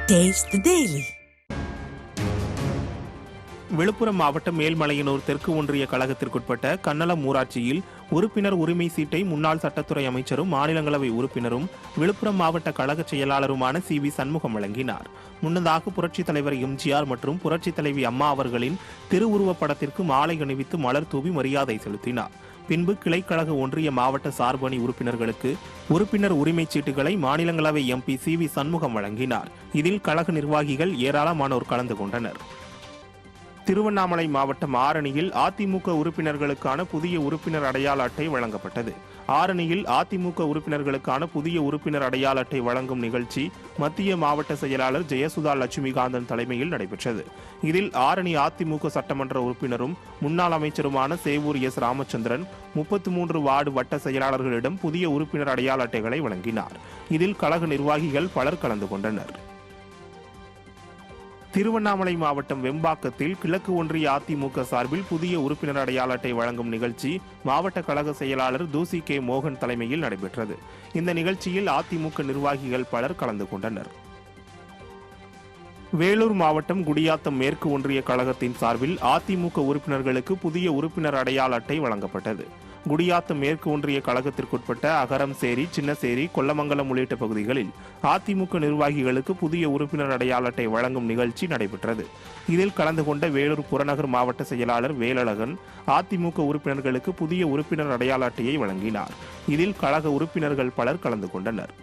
Taste the Daily. Villupuram மாவட்டம் மேல்மலையனூர் தெற்கு ஒன்றிய கழகத்திற்குட்பட்ட கன்னலம் ஊராட்சியில் உறுப்பினர் உரிமை சீட்டை முன்னாள் சட்டத்துறை அமைச்சரும் மாநிலங்களவை உறுப்பினரும் விழுப்புரம் மாவட்ட கழக செயலாளருமான சி.வி. சண்முகம் வழங்கினார். முன்னதாக புரட்சித் தலைவர் எம்ஜிஆர் மற்றும் புரட்சித் தலைவி அம்மா அவர்களின் திருவுருவப் படத்திற்கு மாலை அணிவித்து மலர் தூவி மரியாதை செலுத்தினார். பின்பு கிளைக்கழக ஒன்றிய மாவட்ட சார்பணி உறுப்பினர்களுக்கு உறுப்பினர் உரிமை சீட்டுகளை மாநிலங்களவை எம்பி சி.வி. சண்முகம் வழங்கினார். இதில் கழக நிர்வாகிகள் ஏராளமானோர் கலந்து கொண்டனர். திருவண்ணாமலை மாவட்டம் ஆரணியில் அதிமுக உறுப்பினர்களுக்கான புதிய உறுப்பினர் அடையாள அட்டை வழங்கப்பட்டது. ஆரணியில் அதிமுக உறுப்பினர்களுக்கான புதிய உறுப்பினர் அடையாள அட்டை வழங்கும் நிகழ்ச்சி மத்திய மாவட்ட செயலாளர் ஜெயசுதா லட்சுமிகாந்தன் தலைமையில் நடைபெற்றது. இதில் ஆரணி அதிமுக சட்டமன்ற உறுப்பினரும் முன்னாள் அமைச்சருமான சேவூர் எஸ். ராமச்சந்திரன் 33 வார்டு வட்ட செயலாளர்களிடம் புதிய உறுப்பினர் அடையாள அட்டைகளை வழங்கினார். இதில் கழக நிர்வாகிகள் பலர் கலந்து கொண்டனர். திருவண்ணாமலை மாவட்டம் வெம்பாக்கத்தில் கிழக்கு ஒன்றிய அதிமுக சார்பில் புதிய உறுப்பினர் அடையாள அட்டை வழங்கும் நிகழ்ச்சி மாவட்ட கழக செயலாளர் தூசி கே. மோகன் தலைமையில் நடைபெற்றது. இந்த நிகழ்ச்சியில் அதிமுக நிர்வாகிகள் பலர் கலந்து கொண்டனர். வேலூர் மாவட்டம் குடியாத்தம் மேற்கு ஒன்றிய கழகத்தின் சார்பில் அதிமுக உறுப்பினர்களுக்கு புதிய உறுப்பினர் அடையாள அட்டை வழங்கப்பட்டது. குடியாத்தம் மேற்கு ஒன்றிய கழகத்திற்குட்பட்ட அகரம்சேரி, சின்னசேரி, கொல்லமங்கலம் உள்ளிட்ட பகுதிகளில் அதிமுக நிர்வாகிகளுக்கு புதிய உறுப்பினர் அடையாள அட்டை வழங்கும் நிகழ்ச்சி நடைபெற்றது. இதில் கலந்து கொண்ட வேலூர் புறநகர் மாவட்ட செயலாளர் வேலழகன் அதிமுக உறுப்பினர்களுக்கு புதிய உறுப்பினர் அடையாள அட்டையை வழங்கினார். இதில் கழக உறுப்பினர்கள் பலர் கலந்து கொண்டனர்.